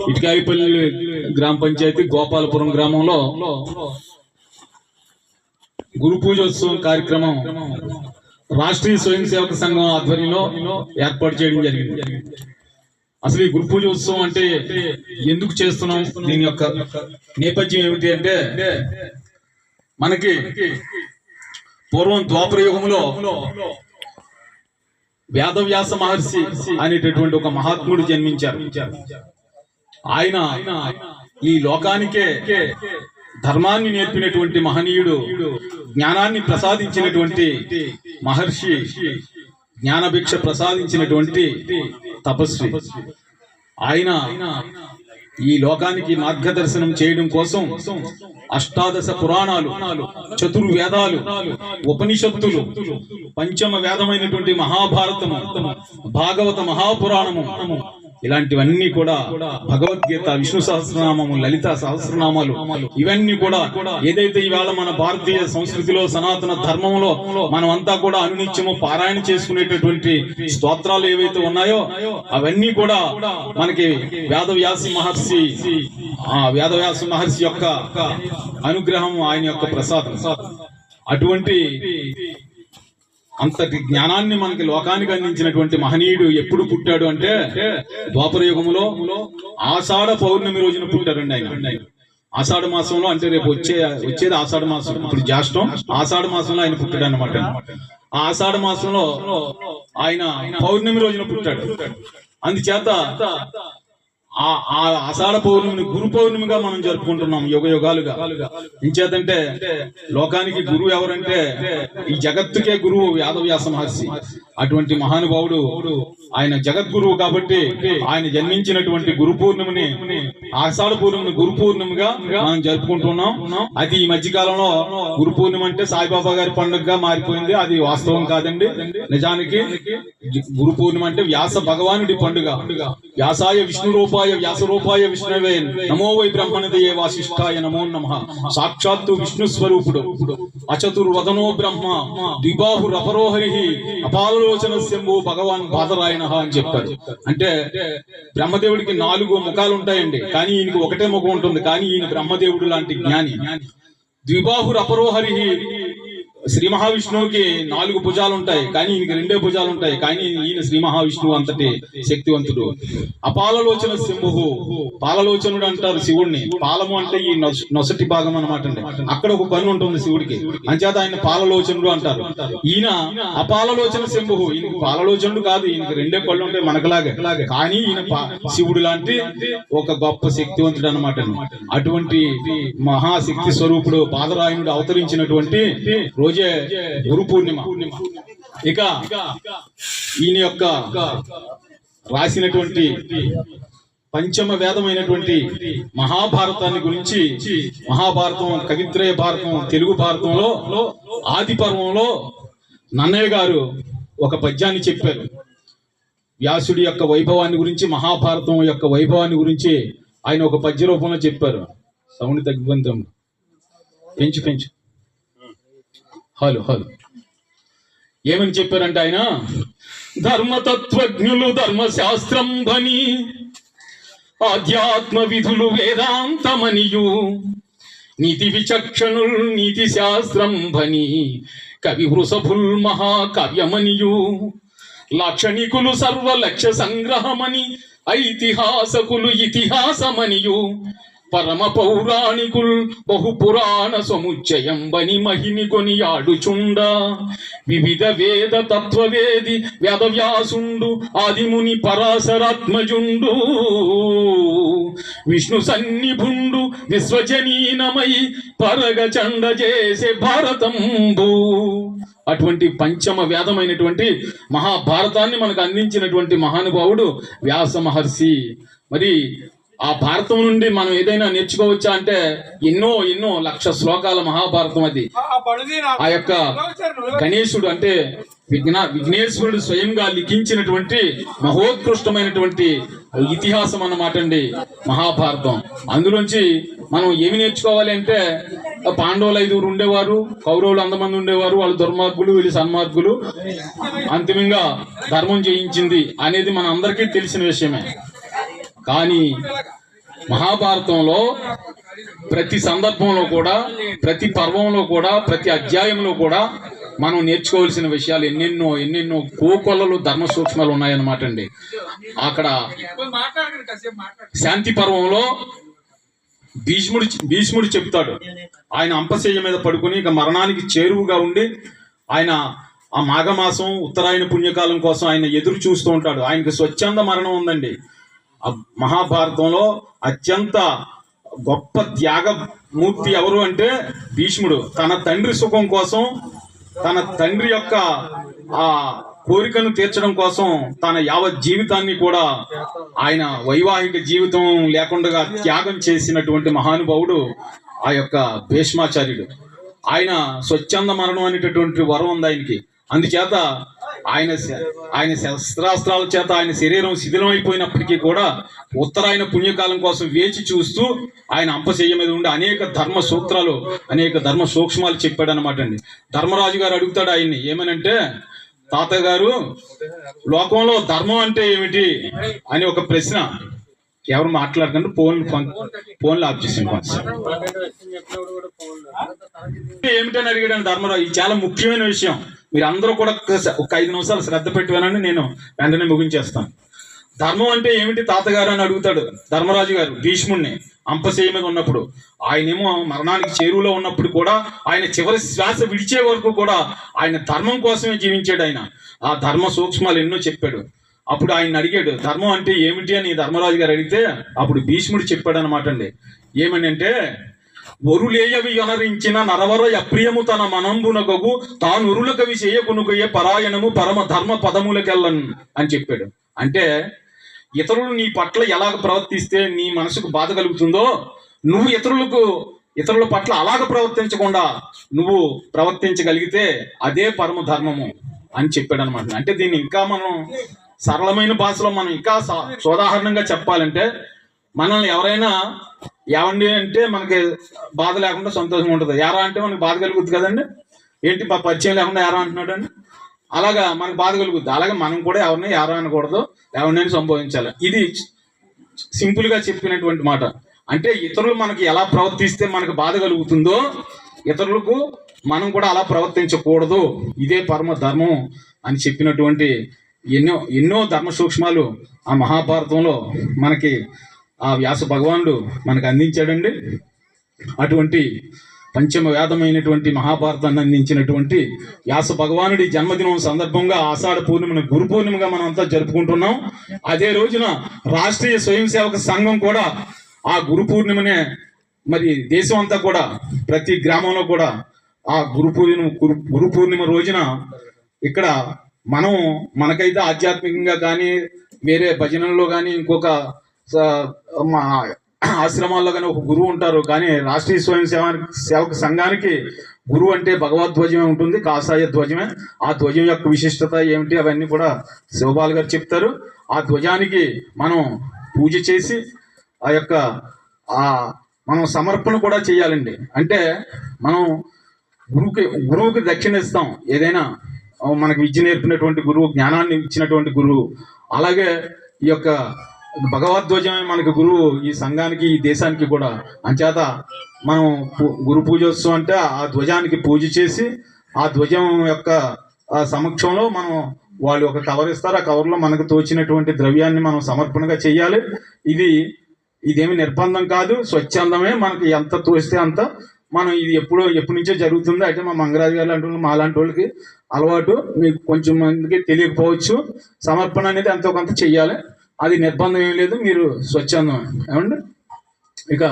ఇటుకాయపల్లి గ్రామ పంచాయతీ గోపాలపురం గ్రామంలో గురు పూజోత్సవం కార్యక్రమం రాష్ట్రీయ స్వయం సేవక సంఘం ఆధ్వర్యంలో ఏర్పాటు చేయడం జరిగింది. అసలు ఈ గురు పూజోత్సవం అంటే ఎందుకు చేస్తున్నాం, దీని యొక్క నేపథ్యం ఏమిటి అంటే, మనకి పూర్వం ద్వాపర యుగంలో వేదవ్యాస మహర్షి అనేటటువంటి ఒక మహాత్ముడు జన్మించారు. ఆయన ఈ లోకానికే ధర్మాన్ని నేర్పినటువంటి మహనీయుడు, జ్ఞానాన్ని ప్రసాదించినటువంటి మహర్షి, జ్ఞానభిక్ష ప్రసాదించినటువంటి తపస్వి. ఆయన ఈ లోకానికి మార్గదర్శనం చేయడం కోసం అష్టాదశ పురాణాలు, చతుర్వేదాలు, ఉపనిషత్తులు, పంచమ వేదమైనటువంటి మహాభారతము, భాగవత మహాపురాణము, ఇలాంటివన్నీ కూడా, భగవద్గీత, విష్ణు సహస్రనామము, లలిత సహస్రనామాలు, ఇవన్నీ కూడా ఏదైతే ఇవాళ మన భారతీయ సంస్కృతిలో, సనాతన ధర్మంలో మనం అంతా కూడా అనునిత్యము పారాయణ చేసుకునేటటువంటి స్తోత్రాలు ఏవైతే ఉన్నాయో అవన్నీ కూడా మనకి వేదవ్యాస మహర్షి యొక్క అనుగ్రహం, ఆయన యొక్క ప్రసాదం. అటువంటి అంతటి జ్ఞానాన్ని మనకి లోకానికి అందించినటువంటి మహనీయుడు ఎప్పుడు పుట్టాడు అంటే ద్వాపర యుగంలో ఆషాఢ పౌర్ణమి రోజున పుట్టారండి ఆయన. ఆషాఢ మాసంలో, అంటే రేపు వచ్చేది ఆషాఢ మాసం, ఇప్పుడు జ్యేష్ఠం, ఆషాఢ మాసంలో ఆయన పుట్టాడు అనమాట. ఆ ఆషాఢ మాసంలో ఆయన పౌర్ణమి రోజున పుట్టాడు. అందుచేత ఆ ఆషాఢ పౌర్ణమిని గురు పౌర్ణమిగా మనం జరుపుకుంటున్నాం యుగ యుగాలుగా. ఇంచేతంటే లోకానికి గురువు ఎవరంటే, ఈ జగత్తుకే గురువు వేదవ్యాస మహర్షి. అటువంటి మహానుభావుడు ఆయన జగద్గురువు కాబట్టి ఆయన జన్మించినటువంటి గురు పూర్ణిమని, ఆషాఢ పూర్ణిమని గురు పూర్ణిమగా మనం జరుపుకుంటున్నాం. అది ఈ మధ్య కాలంలో గురు పూర్ణిమ అంటే సాయిబాబా గారి పండుగగా మారిపోయింది. అది వాస్తవం కాదండి. నిజానికి గురు పూర్ణిమ అంటే వ్యాస భగవానుడి పండుగ. వ్యాసాయ విష్ణు రూపాయ వ్యాస రూపాయ విష్ణువే నమో వై బ్రహ్మణదయే వాసిష్ఠాయ నమో నమః. సాక్షాత్తు విష్ణు స్వరూపుడు, అచతుర్వదనో బ్రహ్మ, ద్విబాహురపరోహరి, అపాలలోచన శంభు భగవాన్ బాదరాయణ అని చెప్పారు. అంటే బ్రహ్మదేవుడికి 4 ముఖాలు ఉంటాయండి, కానీ ఈయనకి ఒకటే ముఖం ఉంటుంది. కానీ ఈయన బ్రహ్మదేవుడు లాంటి జ్ఞాని. ద్విబాహురపరోహరి, శ్రీ మహావిష్ణువుకి 4 భుజాలు ఉంటాయి, కానీ ఈయనకి 2 భుజాలు ఉంటాయి. కానీ ఈయన శ్రీ మహావిష్ణువు అంతటి శక్తివంతుడు. అపాలలోచన శంభు, పాలలోచనుడు అంటారు శివుడిని. పాలము అంటే ఈ నొసటి భాగం అనమాట అండి, అక్కడ ఒక పన్ను ఉంటుంది శివుడికి, అంచేత ఆయన పాలలోచనుడు అంటారు. ఈయన అపాలలోచన శంభు, ఈయనకి పాలలోచనుడు కాదు, ఈయనకి 2 కళ్ళు ఉంటాయి మనకులాగే. కానీ ఈయన శివుడు లాంటి ఒక గొప్ప శక్తివంతుడు అనమాట. అటువంటి మహాశక్తి స్వరూపుడు బాదరాయణుడు అవతరించినటువంటి రోజే గురు పూర్ణిమ. ఇక ఈయన యొక్క రాసినటువంటి పంచమ వేదమైనటువంటి మహాభారతాన్ని గురించి, మహాభారతం, కవిత్రయ భారతం, తెలుగు భారతంలో ఆది పర్వంలో నన్నయ్య గారు ఒక పద్యాన్ని చెప్పారు. వ్యాసుడి యొక్క వైభవాన్ని గురించి, మహాభారతం యొక్క వైభవాన్ని గురించి ఆయన ఒక పద్య రూపంలో చెప్పారు. సౌండ్ తగ్గిపోతాం, పెంచు. హలో ఏమని చెప్పారంటే ఆయన, ధర్మతత్వజ్ఞులు ధర్మశాస్త్రం భని, ఆధ్యాత్మ విధులు వేదాంతమనియు, నీతి విచక్షణుల్ నీతి శాస్త్రం భని, కవి వృషభుల్ మహాకావ్యమనియు, లాక్షణికులు సర్వ లక్ష్య సంగ్రహమని, ఐతిహాసకులు ఇతిహాసమనియు, పరమ పౌరాణికుల్ బహుపురాణ సముచ్చయం బని మహిని కొని ఆడుచుండ, వివిధ వేద తత్వవేది వేదవ్యాసుండు, ఆదిముని పరాశరాత్మజుండు, విష్ణు సన్నిభుండు విశ్వజనీనమై పరగ చండ చేసే భారతంబు. అటువంటి పంచమ వేదమైనటువంటి మహాభారతాన్ని మనకు అందించినటువంటి మహానుభావుడు వ్యాస మహర్షి. మరి ఆ భారతం నుండి మనం ఏదైనా నేర్చుకోవచ్చా అంటే ఎన్నో లక్ష శ్లోకాల మహాభారతం అది. ఆ యొక్క గణేశుడు అంటే విఘ్నేశ్వరుడు స్వయంగా లిఖించినటువంటి మహోత్కృష్టమైనటువంటి ఇతిహాసం అన్నమాట అండి మహాభారతం. అందులోంచి మనం ఏమి నేర్చుకోవాలి అంటే, పాండవులు 5 ఉండేవారు, కౌరవులు 100 మంది ఉండేవారు, వాళ్ళు దుర్మార్గులు, వీళ్ళు సన్మార్గులు, అంతిమంగా ధర్మం జయించింది అనేది మన అందరికీ తెలిసిన విషయమే. కానీ మహాభారతంలో ప్రతి సందర్భంలో కూడా, ప్రతి పర్వంలో కూడా, ప్రతి అధ్యాయంలో కూడా మనం నేర్చుకోవాల్సిన విషయాలు ఎన్నెన్నో కోకొల్లలు ధర్మ సూక్ష్మాలు ఉన్నాయన్నమాట అండి. అక్కడ శాంతి పర్వంలో భీష్ముడు చెప్తాడు, ఆయన అంపశయ్య మీద పడుకుని ఇక మరణానికి చేరువుగా ఉండి ఆయన ఆ మాఘమాసం ఉత్తరాయణ పుణ్యకాలం కోసం ఆయన ఎదురు చూస్తూ ఉంటాడు. ఆయనకి స్వచ్ఛంద మరణం ఉందండి. ఆ మహాభారతంలో అత్యంత గొప్ప త్యాగమూర్తి ఎవరు అంటే భీష్ముడు. తన తండ్రి సుఖం కోసం, తన తండ్రి యొక్క ఆ కోరికను తీర్చడం కోసం తన యావత్ జీవితాన్ని కూడా, ఆయన వైవాహిక జీవితం లేకుండా త్యాగం చేసినటువంటి మహానుభావుడు ఆ యొక్క భీష్మాచార్యుడు. ఆయన స్వచ్ఛంద మరణం అనేటటువంటి వరం ఉంది ఆయనకి. అందుచేత ఆయన శస్త్రాస్త్రాల చేత ఆయన శరీరం శిథిలం అయిపోయినప్పటికీ కూడా ఉత్తరాయణ పుణ్యకాలం కోసం వేచి చూస్తూ ఆయన అంపశయ్య మీద ఉండి అనేక ధర్మ సూత్రాలు, అనేక ధర్మ సూక్ష్మాలు చెప్పాడు అనమాట అండి. ధర్మరాజు గారు అడుగుతాడు ఆయన్ని ఏమనంటే, తాతయ్య గారు, లోకంలో ధర్మం అంటే ఏమిటి అని ఒక ప్రశ్న. ఎవరు మాట్లాడకండి, ఫోన్లు ఆఫ్ చేసాను. ఏమిటని అడిగాడు ధర్మరాజు. ఇది చాలా ముఖ్యమైన విషయం, మీరు అందరూ కూడా ఒక 5 నిమిషాలు శ్రద్ధ పెట్టి వినండి, నేను వెంటనే ముగించేస్తాను. ధర్మం అంటే ఏమిటి తాతగారు అని అడుగుతాడు ధర్మరాజు గారు భీష్ముడిని అంపశయ్య మీద ఉన్నప్పుడు. ఆయనేమో మరణానికి చేరువలో ఉన్నప్పుడు కూడా, ఆయన చివరి శ్వాస విడిచే వరకు కూడా ఆయన ధర్మం కోసమే జీవించాడు. ఆయన ఆ ధర్మ సూక్ష్మాలు ఎన్నో చెప్పాడు. అప్పుడు ఆయన అడిగాడు ధర్మం అంటే ఏమిటి అని ధర్మరాజు గారు అడిగితే అప్పుడు భీష్ముడు చెప్పాడు అనమాట అండి. ఏమని అంటే, ఒరులేయవి యొనరించిన నరవర అప్రియము తన మనంబునగగు తానురుల కవి చేయకునుకయే పరాయణము పరమ ధర్మ పదములకెళ్ళను అని చెప్పాడు. అంటే ఇతరులు నీ పట్ల ఎలాగ ప్రవర్తిస్తే నీ మనసుకు బాధ కలుగుతుందో, నువ్వు ఇతరుల పట్ల అలాగ ప్రవర్తించకుండా నువ్వు ప్రవర్తించగలిగితే అదే పరమ ధర్మము అని చెప్పాడు అనమాట. అంటే దీన్ని ఇంకా మనం సరళమైన భాషలో మనం ఇంకా సోదాహరణంగా చెప్పాలంటే, మనల్ని ఎవరైనా ఏమండి అంటే మనకి బాధ లేకుండా సంతోషం ఉంటుంది. ఎరా అంటే మనకి బాధ కలుగుద్ది కదండి. ఏంటి పరిచయం లేకుండా ఎరా అంటున్నాడు అండి, అలాగా మనకు బాధ కలుగుద్ది. అలాగే మనం కూడా ఎవరిని ఎరా అనకూడదు, ఎవరినైనా సంబోధించాలి. ఇది సింపుల్ గా చెప్పినటువంటి మాట. అంటే ఇతరులు మనకి ఎలా ప్రవర్తిస్తే మనకు బాధ కలుగుతుందో, ఇతరులకు మనం కూడా అలా ప్రవర్తించకూడదు, ఇదే పరమ ధర్మం అని చెప్పినటువంటి ఎన్నో ధర్మ సూక్ష్మాలు ఆ మహాభారతంలో మనకి ఆ వ్యాస భగవానుడు మనకు అందించాడండి. అటువంటి పంచమ వేదమైనటువంటి మహాభారతాన్ని అందించినటువంటి వ్యాస భగవానుడి జన్మదినం సందర్భంగా ఆషాఢ పూర్ణిమను గురు పూర్ణిమగా మనం అంతా జరుపుకుంటున్నాం. అదే రోజున రాష్ట్రీయ స్వయం సేవక సంఘం కూడా ఆ గురు పూర్ణిమనే, మరి దేశం అంతా కూడా ప్రతి గ్రామంలో కూడా ఆ గురు పూర్ణిమ రోజున ఇక్కడ మనకైతే ఆధ్యాత్మికంగా కానీ, వేరే భజనల్లో కానీ, ఇంకొక ఆశ్రమాల్లో కానీ ఒక గురువు ఉంటారు. కానీ రాష్ట్రీయ స్వయం సేవక సంఘానికి గురువు అంటే భగవద్ధ్వజమే ఉంటుంది, కాషాయ ధ్వజమే. ఆ ధ్వజం యొక్క విశిష్టత ఏమిటి అవన్నీ కూడా శివబాల్ గారు చెప్తారు. ఆ ధ్వజానికి మనం పూజ చేసి ఆ యొక్క మనం సమర్పణ కూడా చేయాలండి. అంటే మనం గురువుకి దక్షిణ ఇస్తాం. ఏదైనా మనకు విద్య నేర్పినటువంటి గురువు, జ్ఞానాన్ని ఇచ్చినటువంటి గురువు, అలాగే ఈ యొక్క భగవద్ధ్వజమే మనకు గురువు ఈ సంఘానికి, ఈ దేశానికి కూడా. అంచేత మనం గురు పూజోత్సవం అంటే ఆ ధ్వజానికి పూజ చేసి ఆ ధ్వజం యొక్క సమక్షంలో మనం వాళ్ళు ఒక కవర్ ఇస్తారు, ఆ కవర్లో మనకు తోచినటువంటి ద్రవ్యాన్ని మనం సమర్పణగా చెయ్యాలి. ఇదేమి నిర్బంధం కాదు, స్వచ్ఛందమే. మనకి ఎంత తోస్తే అంత మనం ఇది ఎప్పటి నుంచో జరుగుతుందో. అయితే మా మంగరాజు గారు లాంటి వాళ్ళు, మా లాంటి వాళ్ళకి అలవాటు, మీకు కొంచెం మందికి తెలియకపోవచ్చు. సమర్పణ అనేది ఎంతో కొంత చెయ్యాలి, అది నిర్బంధం ఏం లేదు, మీరు స్వచ్ఛందం ఏమండి. ఇక